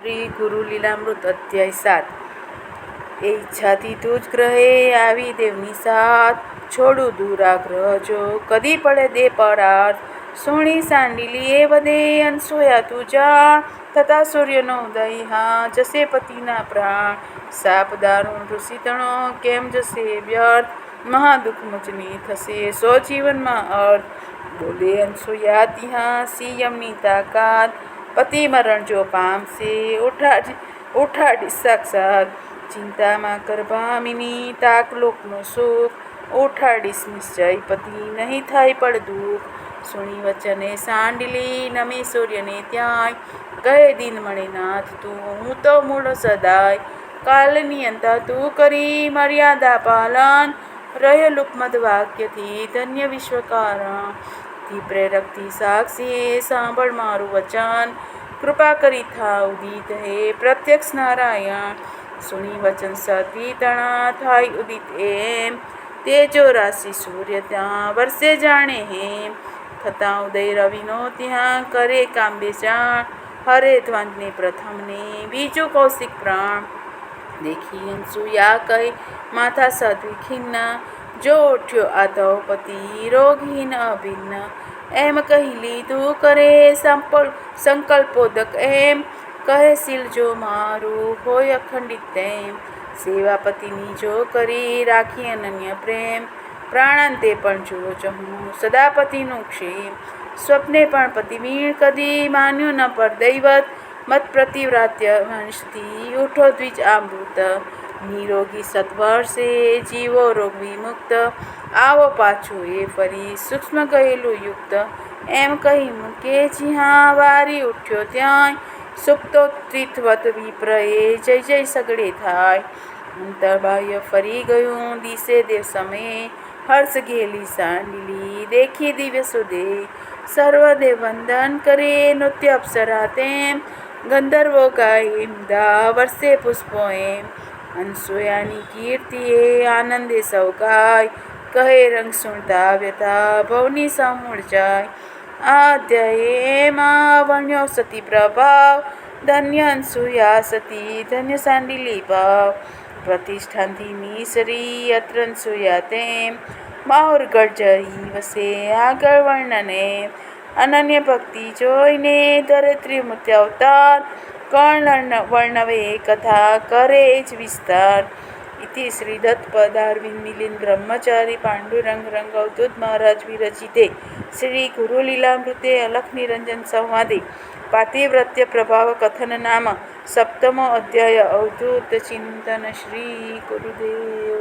શ્રી ગુરુ લીલામૃત અધ્યાય 7 એ ઈચ્છાથી તું જ ગ્રહે આવી દેવની સાથ છોડું દુરાગ્રહ જો કદી પડે દે પરાર સોણી સાંડીલી એ વધે અનસોયા તું જાણ થતા સૂર્યનો ઉદય હા જશે પતિના પ્રાણ સાપ દારૂણ ઋષિતણો કેમ જશે વ્યર્થ મહાદુઃખ મુજની થશે સો જીવનમાં અર્થ બોલે અનસોયા ત્યાં સિંયમની તાકાત પતિ મરણ જો પામશે ઉઠાડી સાક્ષાત ચિંતામાં કરભામિની તાક લોકનો સુખ ઉઠાડીશ નિશ્ચય પતિ નહીં થાય પડ દુઃખ સુણી વચને સાંડલી નમે સૂર્યને ત્યાંય કહે દિન મળે નાથ તું હું તો મૂળ સદાય કાલની અંતા તું કરી મર્યાદા પાલન રહેલું મદ વાક્યથી ધન્ય વિશ્વકારણ થી પ્રેરકથી સાક્ષીએ સાંભળ મારું વચન કૃપા કરી થા ઉદિત હે પ્રત્યક્ષ નારાયણ સુણી વચન સતી તણા થાય ઉદિત એમ તેજો રાશિ સૂર્ય ત્યાં વર્ષે જાણે હેમ થતાં ઉદય રવિનો ત્યાં કરે કાંબે જાણ હરે ધ્વંતને પ્રથમને બીજું કૌશિક પ્રાણ દેખી અનસુયા કહે માથા સાધ્વી ખિન્ન જો ઉઠ્યો આતવ પતિ રોગહીન અભિન્ન એમ કહી લીધું કરે સંકલ્પોદક એમ કહે શીલ જો મારું હોય અખંડિત તેમ સેવાપતિની જો કરી રાખી અનન્ય પ્રેમ પ્રાણાંતે પણ જો જહું સદાપતિનું ક્ષેમ સ્વપ્ને પણ પતિવીણ કદી માન્યું ન પર દૈવત મત પ્રતિવ્રાત્ય વંશથી ઉઠો દ્વિજ અમૃત નિરોગી સત્વર્ષે જીવો રોગ વિમુક્ત આવો પાછું એ ફરી સૂક્ષ્મ ગયેલું યુક્ત એમ કહી મૂકે જ્યાં વારી ઉઠ્યો ત્યાં સુપ્તો ત્રિત્વત વિપ્રએ જય જય સગડે થાય અંતર્બાહ્ય ફરી ગયું દિશે દેવ સમયે હર્ષ ઘેલી સાંડલી દેખી દિવ્ય સુદે સર્વદેવ વંદન કરે નૃત્ય અપ્સરા તેમ ગંધર્વો ગાય મુદા વર્ષે પુષ્પો એમ અનસૂયાની કીર્તિએ આનંદે સૌ ગાય કહે રંગ સુણતા વ્યથા ભવની સમૂળ જાય આ અધ્યાયમાં વર્ણ્યો સતી પ્રભાવ ધન્ય અનસૂયા સતી ધન્ય સાંડિલી ભાવ પ્રતિષ્ઠાનથી મિસરી અત્ર અનસૂયા તેમ બાહુરગઢ જઈ વસે આગળ વર્ણને અનન્ય ભક્તિ જોઈને ધરિત્રી મૂર્તિ અવતાર કર્ણ વર્ણવે કથા કરે જ વિસ્તાર ઇતિ શ્રી દત્તપદારવિંદ મિલિંદ બ્રહ્મચારી પાંડુરંગ રંગ અવધૂત મહારાજ વિરચિતે શ્રી ગુરુ લીલામૃતે અલખ નિરંજન સંવાદે પાતિવ્રત્ય પ્રભાવ કથન નામ સપ્તમો અધ્યાય અવધૂત ચિંતન શ્રી ગુરુદેવ